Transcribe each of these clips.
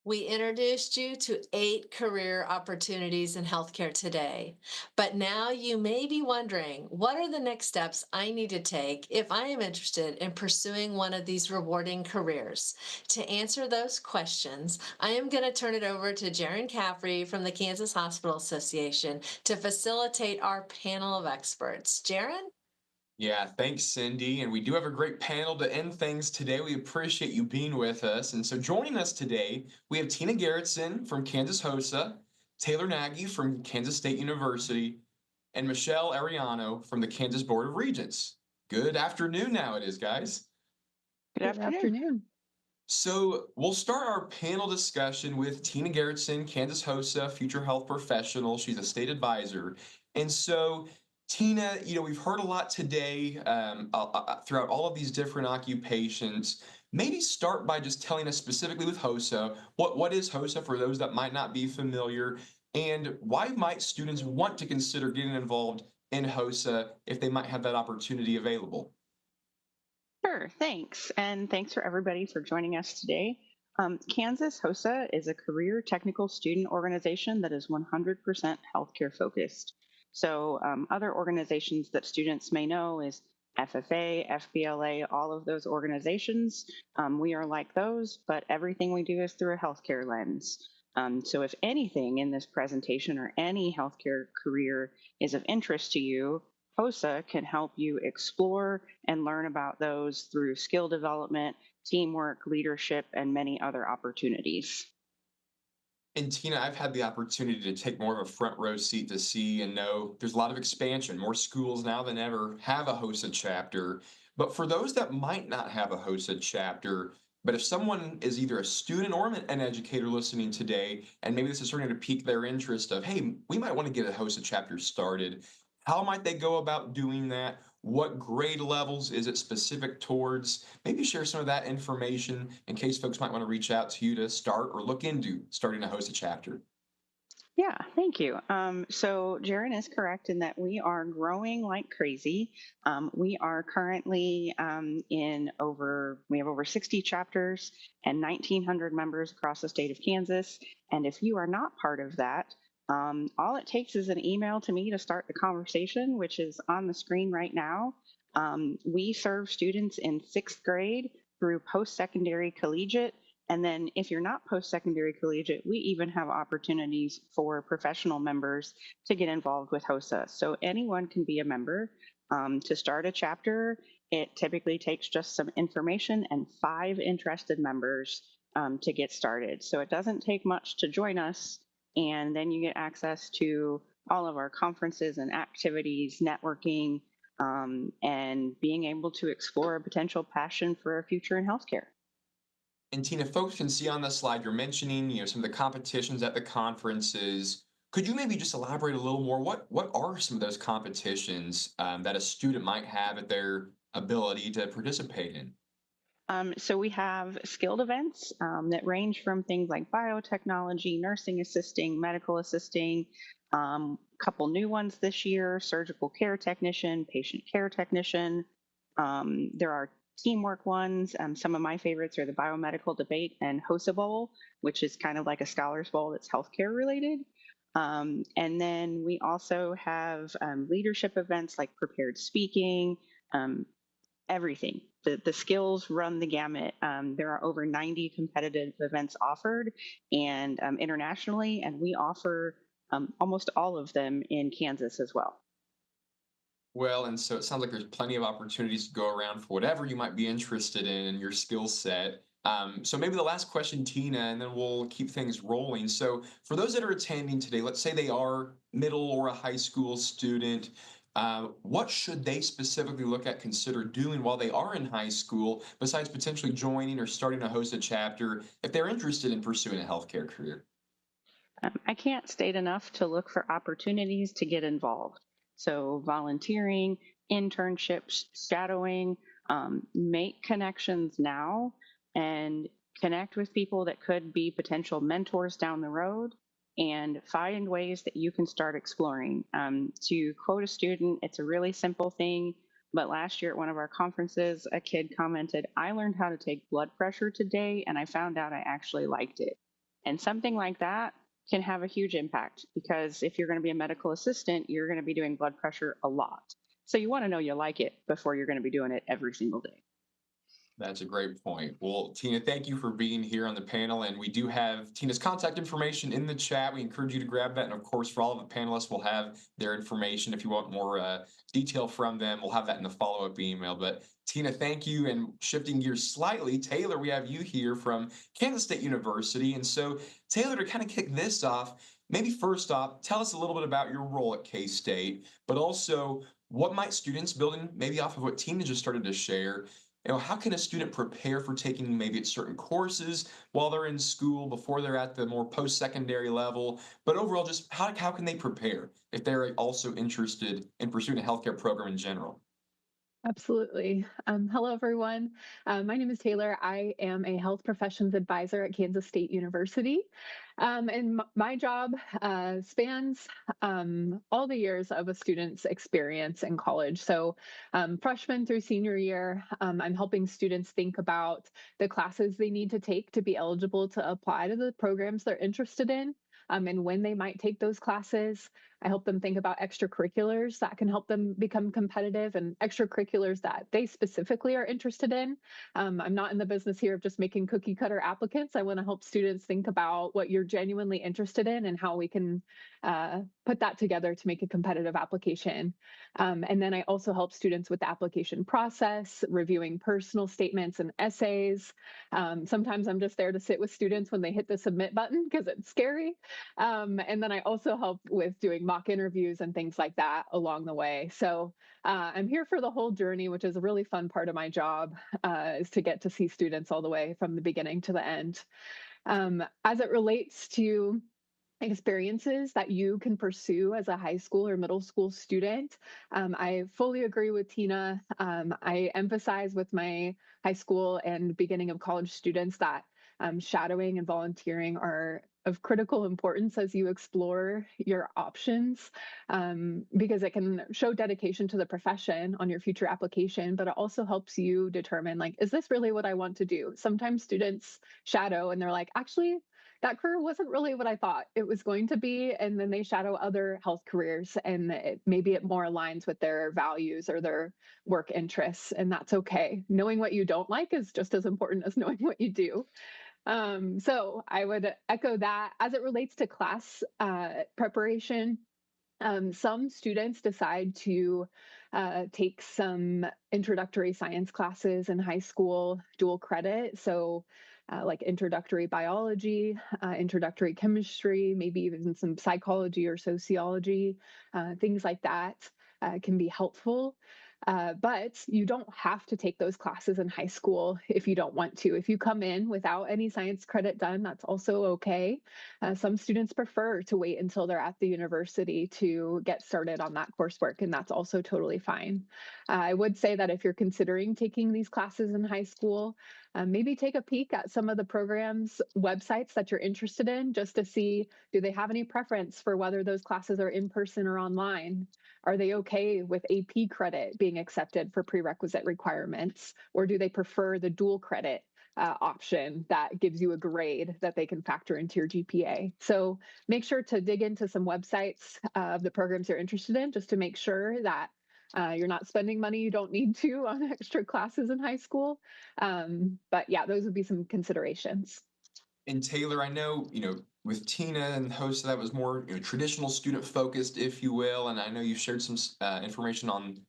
We introduced you to 8 career opportunities in healthcare today. But now you may be wondering, what are the next steps I need to take if I am interested in pursuing one of these rewarding careers? To answer those questions, I am going to turn it over to Jaron Caffrey from the Kansas Hospital Association to facilitate our panel of experts. Jaron? Yeah, thanks, Cindy. And we do have a great panel to end things today. We appreciate you being with us. And so joining us today, we have Tina Garrettson from Kansas HOSA, Taylor Nagy from Kansas State University, and Michelle Ariano from the Kansas Board of Regents. Good afternoon now it is, guys. Good Good afternoon. afternoon. So we'll start our panel discussion with Tina Garrettson, Kansas HOSA, future health professional. She's a state advisor. And so, Tina, we've heard a lot today throughout all of these different occupations. Maybe start by just telling us specifically with HOSA, what is HOSA for those that might not be familiar, and why might students want to consider getting involved in HOSA if they might have that opportunity available? Sure, thanks. And thanks for everybody for joining us today. Kansas HOSA is a career technical student organization that is 100% healthcare focused. So other organizations that students may know is FFA, FBLA, all of those organizations. We are like those, but everything we do is through a healthcare lens. So if anything in this presentation or any healthcare career is of interest to you, HOSA can help you explore and learn about those through skill development, teamwork, leadership, and many other opportunities. And Tina, I've had the opportunity to take more of a front row seat to see and know there's a lot of expansion. More schools now than ever have a HOSA chapter. But for those that might not have a HOSA chapter, but if someone is either a student or an educator listening today, and maybe this is starting to pique their interest of, hey, we might want to get a HOSA chapter started, how might they go about doing that? What grade levels is it specific towards? Maybe share some of that information in case folks might want to reach out to you to start or look into starting to host a chapter. Yeah, thank you. So Jaron is correct in that we are growing like crazy. We are currently we have over 60 chapters and 1,900 members across the state of Kansas. And if you are not part of that, all it takes is an email to me to start the conversation, which is on the screen right now. We serve students in 6th grade through post-secondary collegiate. And then if you're not post-secondary collegiate, we even have opportunities for professional members to get involved with HOSA. So anyone can be a member. To start a chapter, it typically takes just some information and 5 interested members to get started. So it doesn't take much to join us. And then you get access to all of our conferences and activities, networking, and being able to explore a potential passion for a future in healthcare. And Tina, folks can see on the slide you're mentioning, some of the competitions at the conferences. Could you maybe just elaborate a little more? What are some of those competitions that a student might have at their ability to participate in? So we have skilled events that range from things like biotechnology, nursing assisting, medical assisting, couple new ones this year, surgical care technician, patient care technician. There are teamwork ones. Some of my favorites are the biomedical debate and HOSA Bowl, which is kind of like a scholars bowl that's healthcare related. And then we also have leadership events like prepared speaking, um, everything. The skills run the gamut. There are over 90 competitive events offered and internationally, and we offer almost all of them in Kansas as well. Well, and so it sounds like there's plenty of opportunities to go around for whatever you might be interested in your skill set. So maybe the last question, Tina, and then we'll keep things rolling. So for those that are attending today, let's say they are middle or a high school student, what should they specifically look at, consider doing while they are in high school, besides potentially joining or starting to host a chapter if they're interested in pursuing a healthcare career? I can't state enough to look for opportunities to get involved. So, volunteering, internships, shadowing, make connections now and connect with people that could be potential mentors down the road and find ways that you can start exploring. To quote a student, it's a really simple thing. But last year at one of our conferences, a kid commented, I learned how to take blood pressure today and I found out I actually liked it. And something like that can have a huge impact because if you're going to be a medical assistant, you're going to be doing blood pressure a lot. So you want to know you like it before you're going to be doing it every single day. That's a great point. Well, Tina, thank you for being here on the panel. And we do have Tina's contact information in the chat. We encourage you to grab that. And of course, for all of the panelists, we'll have their information. If you want more detail from them, we'll have that in the follow-up email. But Tina, thank you. And shifting gears slightly, Taylor, we have you here from Kansas State University. And so, Taylor, to kind of kick this off, maybe first off, tell us a little bit about your role at K-State, but also what might students, building maybe off of what Tina just started to share, how can a student prepare for taking maybe certain courses while they're in school before they're at the more post-secondary level? But overall, just how can they prepare if they're also interested in pursuing a healthcare program in general? Absolutely. Hello, everyone. My name is Taylor. I am a health professions advisor at Kansas State University. And my job spans all the years of a student's experience in college. So, freshman through senior year, I'm helping students think about the classes they need to take to be eligible to apply to the programs they're interested in. And when they might take those classes. I help them think about extracurriculars that can help them become competitive and extracurriculars that they specifically are interested in. I'm not in the business here of just making cookie cutter applicants. I want to help students think about what you're genuinely interested in and how we can put that together to make a competitive application. And then I also help students with the application process, reviewing personal statements and essays. Sometimes I'm just there to sit with students when they hit the submit button because it's scary. And then I also help with doing mock interviews and things like that along the way. So I'm here for the whole journey, which is a really fun part of my job, is to get to see students all the way from the beginning to the end. As it relates to experiences that you can pursue as a high school or middle school student. I fully agree with Tina. I emphasize with my high school and beginning of college students that shadowing and volunteering are of critical importance as you explore your options, because it can show dedication to the profession on your future application, but it also helps you determine, like, is this really what I want to do? Sometimes students shadow and they're like, actually, that career wasn't really what I thought it was going to be. And then they shadow other health careers and maybe it more aligns with their values or their work interests. And that's okay. Knowing what you don't like is just as important as knowing what you do. So I would echo that. As it relates to class preparation, some students decide to take some introductory science classes in high school, dual credit. So, like introductory biology, introductory chemistry, maybe even some psychology or sociology, things like that can be helpful. But you don't have to take those classes in high school if you don't want to. If you come in without any science credit done, that's also okay. Some students prefer to wait until they're at the university to get started on that coursework, and that's also totally fine. I would say that if you're considering taking these classes in high school, maybe take a peek at some of the programs' websites that you're interested in just to see, do they have any preference for whether those classes are in person or online? Are they okay with AP credit being accepted for prerequisite requirements? Or do they prefer the dual credit option that gives you a grade that they can factor into your GPA? So make sure to dig into some websites of the programs you're interested in just to make sure that you're not spending money you don't need to on extra classes in high school. But yeah, those would be some considerations. And Taylor, I know, with Tina and HOSA, that was more, traditional student focused, if you will. And I know you shared some information on,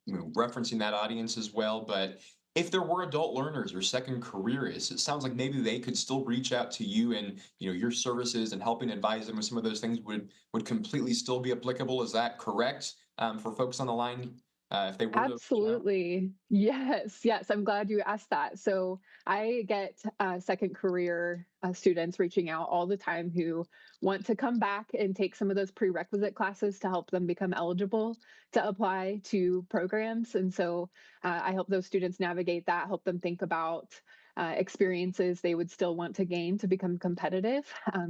referencing that audience as well. But if there were adult learners or second careerists, it sounds like maybe they could still reach out to you, and, your services and helping advise them with some of those things would completely still be applicable. Is that correct, for folks on the line? If they were to reach out? Absolutely. Yes. Yes. I'm glad you asked that. So I get second career students reaching out all the time who want to come back and take some of those prerequisite classes to help them become eligible to apply to programs. And so I help those students navigate that, help them think about experiences they would still want to gain to become competitive.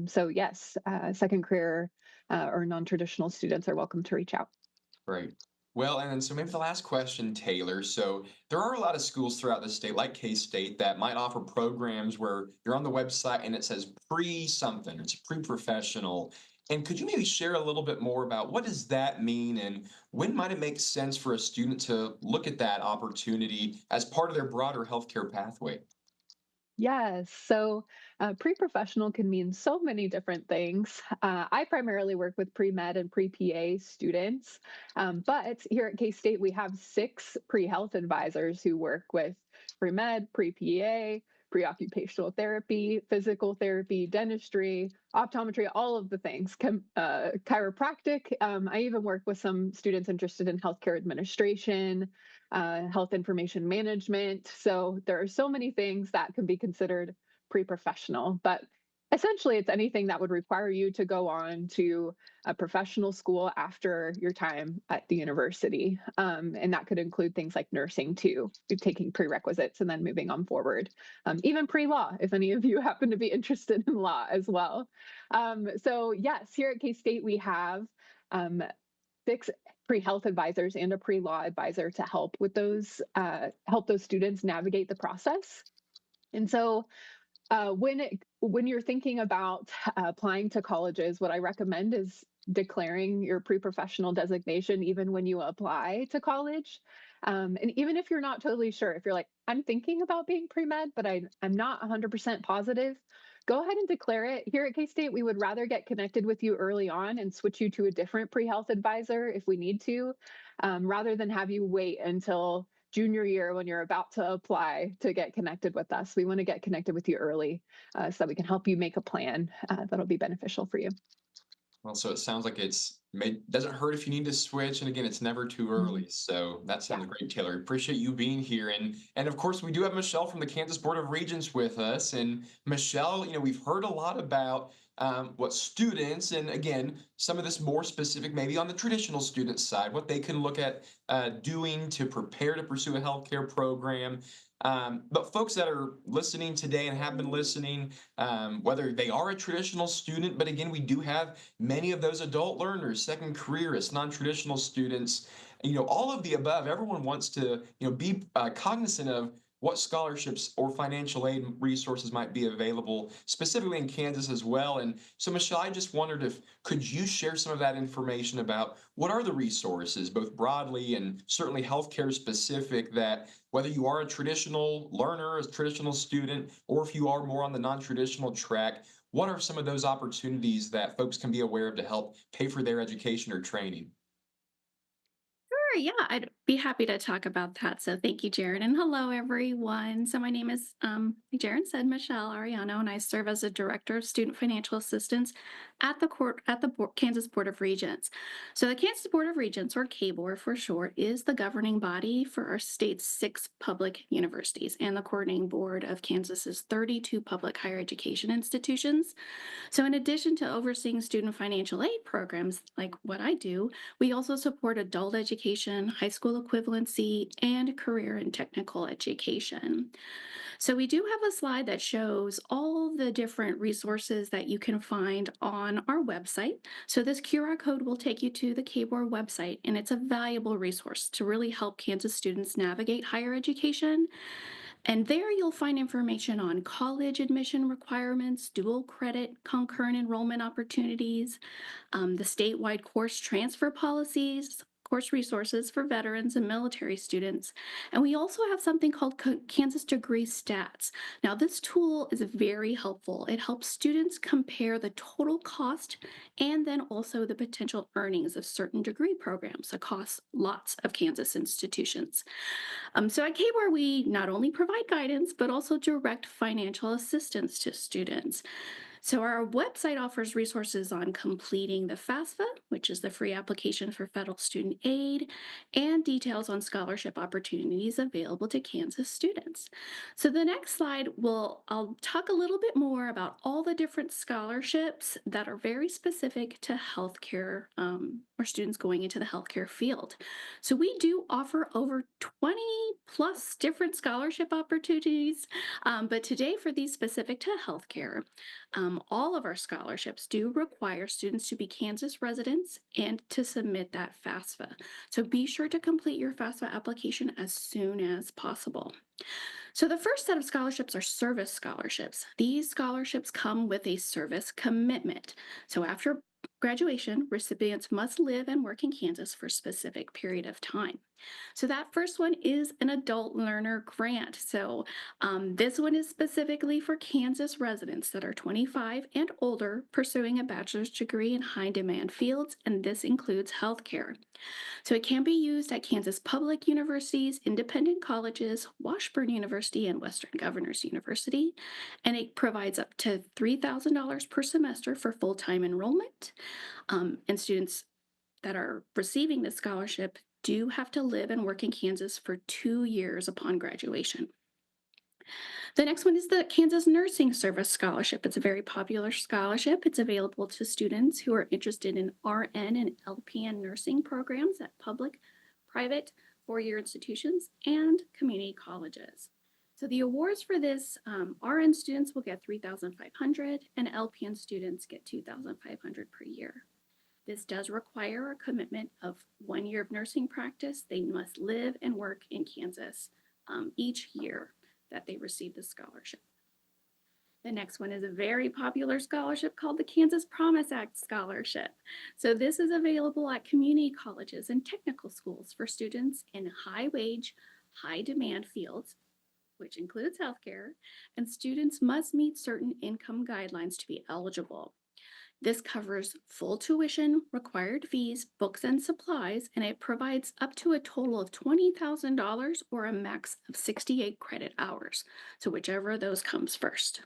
So yes, second career or non-traditional students are welcome to reach out. Right. Well, and then so maybe the last question, Taylor. So there are a lot of schools throughout the state, like K-State, that might offer programs where you're on the website and it says pre-something, it's pre-professional. And could you maybe share a little bit more about what does that mean and when might it make sense for a student to look at that opportunity as part of their broader healthcare pathway? Yes. So pre professional can mean so many different things. I primarily work with pre med and pre PA students. But here at K State, we have six pre health advisors who work with pre med, pre PA, pre occupational therapy, physical therapy, dentistry, optometry, all of the things, chiropractic. I even work with some students interested in healthcare administration, health information management. So there are so many things that can be considered pre-professional, but essentially it's anything that would require you to go on to a professional school after your time at the university. And that could include things like nursing too, taking prerequisites and then moving on forward. Even pre-law, if any of you happen to be interested in law as well. So yes, here at K-State we have um, six pre-health advisors and a pre-law advisor to help those students navigate the process. And so when you're thinking about applying to colleges, what I recommend is declaring your pre-professional designation even when you apply to college. And even if you're not totally sure, if you're like, I'm thinking about being pre-med, but I'm not 100% positive, go ahead and declare it. Here at K-State, we would rather get connected with you early on and switch you to a different pre-health advisor if we need to, rather than have you wait until junior year when you're about to apply to get connected with us. We want to get connected with you early so that we can help you make a plan that'll be beneficial for you. Well, so it sounds like doesn't hurt if you need to switch, and again, it's never too Mhm. early. So that Yeah. sounds great, Taylor. Appreciate you being here, and of course, we do have Michelle from the Kansas Board of Regents with us. And Michelle, we've heard a lot about what students, and again, some of this more specific, maybe on the traditional student side, what they can look at doing to prepare to pursue a healthcare program. But folks that are listening today and have been listening, whether they are a traditional student, but again, we do have many of those adult learners, second careerists, non-traditional students, all of the above. Everyone wants to, be cognizant of what scholarships or financial aid resources might be available, specifically in Kansas as well. And so, Michelle, I just wondered if could you share some of that information about what are the resources, both broadly and certainly healthcare specific, that whether you are a traditional learner, a traditional student, or if you are more on the non-traditional track, what are some of those opportunities that folks can be aware of to help pay for their education or training? Sure, yeah, I'd be happy to talk about that. So thank you, Jared, and hello, everyone. So my name is, like Jared said, Michelle Ariano, and I serve as a director of student financial assistance at the Kansas Board of Regents. So the Kansas Board of Regents, or KBOR for short, is the governing body for our state's six public universities and the coordinating board of Kansas's 32 public higher education institutions. So, in addition to overseeing student financial aid programs like what I do, we also support adult education, high school equivalency, and career and technical education. So, we do have a slide that shows all the different resources that you can find on our website. So, this QR code will take you to the KBOR website, and it's a valuable resource to really help Kansas students navigate higher education. And there you'll find information on college admission requirements, dual credit, concurrent enrollment opportunities, the statewide course transfer policies, course resources for veterans and military students. And we also have something called Kansas Degree Stats. Now, this tool is very helpful. It helps students compare the total cost and then also the potential earnings of certain degree programs across lots of Kansas institutions. So at KBAR, we not only provide guidance, but also direct financial assistance to students. So our website offers resources on completing the FAFSA, which is the free application for federal student aid, and details on scholarship opportunities available to Kansas students. So the next slide I'll talk a little bit more about all the different scholarships that are very specific to healthcare or students going into the healthcare field. So we do offer over 20 plus different scholarship opportunities, but today for these specific to healthcare, all of our scholarships do require students to be Kansas residents and to submit that FAFSA. So be sure to complete your FAFSA application as soon as possible. So the first set of scholarships are service scholarships. These scholarships come with a service commitment. So after graduation, recipients must live and work in Kansas for a specific period of time. So that first one is an adult learner grant. So this one is specifically for Kansas residents that are 25 and older pursuing a bachelor's degree in high demand fields, and this includes healthcare. So it can be used at Kansas public universities, independent colleges, Washburn University, and Western Governors University. And it provides up to $3,000 per semester for full-time enrollment. And students that are receiving this scholarship do have to live and work in Kansas for 2 years upon graduation. The next one is the Kansas Nursing Service Scholarship. It's a very popular scholarship. It's available to students who are interested in RN and LPN nursing programs at public, private, four-year institutions, and community colleges. So the awards for this, RN students will get $3,500 and LPN students get $2,500 per year. This does require a commitment of 1 year of nursing practice. They must live and work in Kansas each year that they receive the scholarship. The next one is a very popular scholarship called the Kansas Promise Act Scholarship. So this is available at community colleges and technical schools for students in high wage, high demand fields, which includes healthcare, and students must meet certain income guidelines to be eligible. This covers full tuition, required fees, books, and supplies, and it provides up to a total of $20,000 or a max of 68 credit hours. So whichever of those comes first.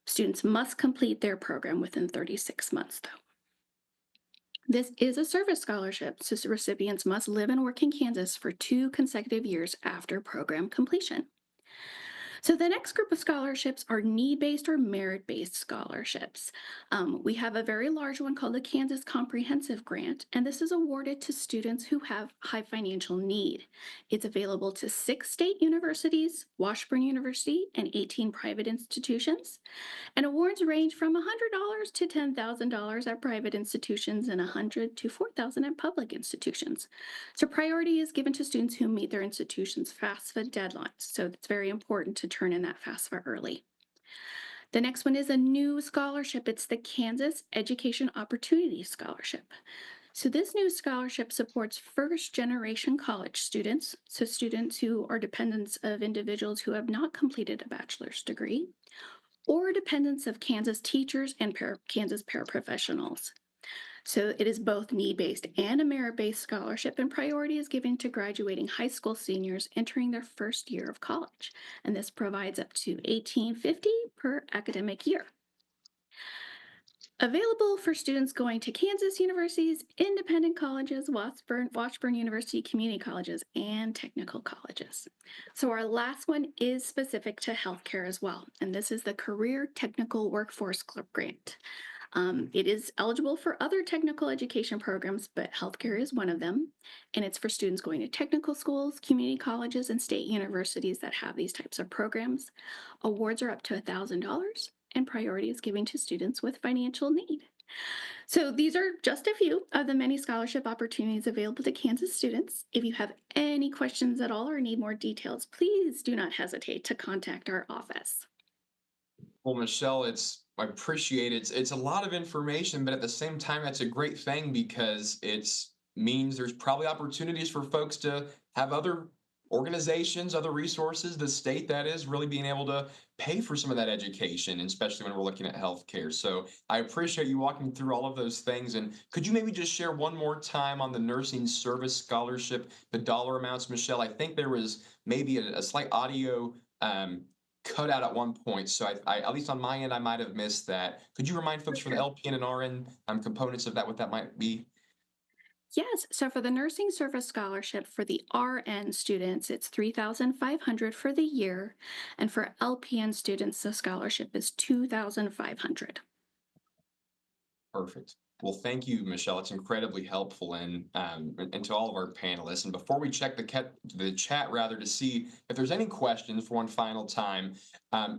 Students must complete their program within 36 months, though. This is a service scholarship, so recipients must live and work in Kansas for 2 consecutive years after program completion. So the next group of scholarships are need-based or merit-based scholarships. We have a very large one called the Kansas Comprehensive Grant, and this is awarded to students who have high financial need. It's available to 6 state universities, Washburn University, and 18 private institutions. And awards range from $100 to $10,000 at private institutions and $100 to $4,000 at public institutions. So priority is given to students who meet their institution's FAFSA deadlines. So it's very important to turn in that FAFSA early. The next one is a new scholarship. It's the Kansas Education Opportunity Scholarship. So this new scholarship supports first-generation college students, so students who are dependents of individuals who have not completed a bachelor's degree, or dependents of Kansas teachers and Kansas paraprofessionals. So it is both need-based and a merit-based scholarship, and priority is given to graduating high school seniors entering their first year of college. And this provides up to $1,850 per academic year. Available for students going to Kansas universities, independent colleges, Washburn University, community colleges, and technical colleges. So our last one is specific to healthcare as well, and this is the Career Technical Workforce Club Grant. It is eligible for other technical education programs, but healthcare is one of them, and it's for students going to technical schools, community colleges, and state universities that have these types of programs. Awards are up to $1,000. And priority is given to students with financial need. So these are just a few of the many scholarship opportunities available to Kansas students. If you have any questions at all or need more details, please do not hesitate to contact our office. Well, Michelle, I appreciate it. It's a lot of information, but at the same time, that's a great thing because it means there's probably opportunities for folks to have other organizations, other resources, the state that is really being able to pay for some of that education, and especially when we're looking at healthcare. So I appreciate you walking through all of those things. And could you maybe just share one more time on the nursing service scholarship, the dollar amounts, Michelle? I think there was maybe a slight audio cut out at one point. So I, at least on my end, I might have missed that. Could you remind folks for the LPN and RN components of that, what that might be? Yes, so for the nursing service scholarship for the RN students, it's $3,500 for the year, and for LPN students, the scholarship is $2,500. Perfect. Well, thank you, Michelle. It's incredibly helpful, and to all of our panelists. And before we check the chat rather to see if there's any questions for one final time,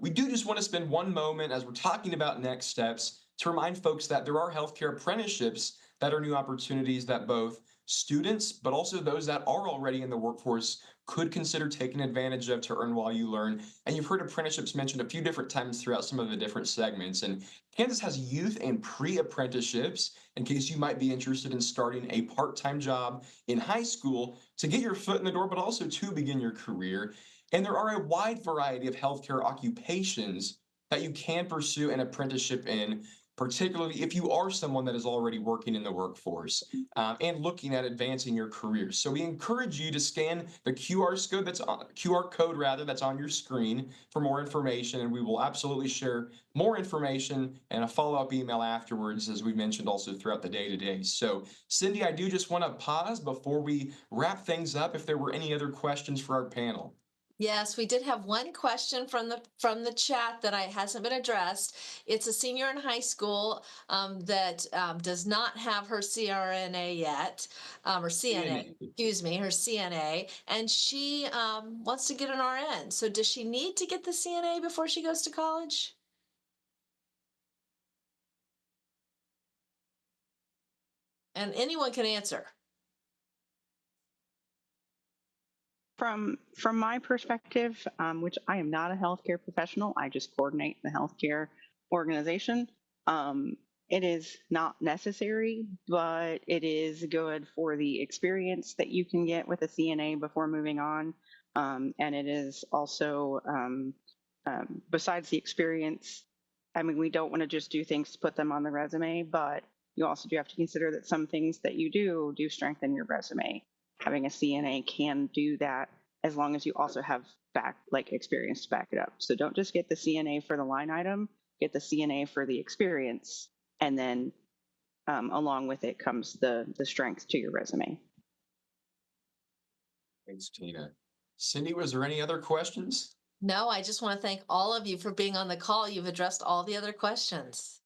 we do just want to spend one moment as we're talking about next steps to remind folks that there are healthcare apprenticeships that are new opportunities that both students, but also those that are already in the workforce could consider taking advantage of to earn while you learn. And you've heard apprenticeships mentioned a few different times throughout some of the different segments. And Kansas has youth and pre-apprenticeships in case you might be interested in starting a part-time job in high school to get your foot in the door, but also to begin your career. And there are a wide variety of healthcare occupations that you can pursue an apprenticeship in, particularly if you are someone that is already working in the workforce and looking at advancing your career. So we encourage you to scan the QR code rather that's on your screen for more information, and we will absolutely share more information and a follow-up email afterwards, as we mentioned also throughout the day today. So Cindy, I do just want to pause before we wrap things up if there were any other questions for our panel. Yes, we did have one question from the chat that hasn't been addressed. It's a senior in high school that does not have her CRNA yet, or CNA, excuse me, her CNA, and she wants to get an RN. So does she need to get the CNA before she goes to college? And anyone can answer. From my perspective, which I am not a healthcare professional, I just coordinate the healthcare organization. It is not necessary, but it is good for the experience that you can get with a CNA before moving on. And it is also, besides the experience, I mean, we don't want to just do things to put them on the resume, but you also do have to consider that some things that you do strengthen your resume. Having a CNA can do that as long as you also have experience to back it up. So don't just get the CNA for the line item, get the CNA for the experience, and then along with it comes the strength to your resume. Thanks, Tina. Cindy, was there any other questions? No, I just want to thank all of you for being on the call. You've addressed all the other questions.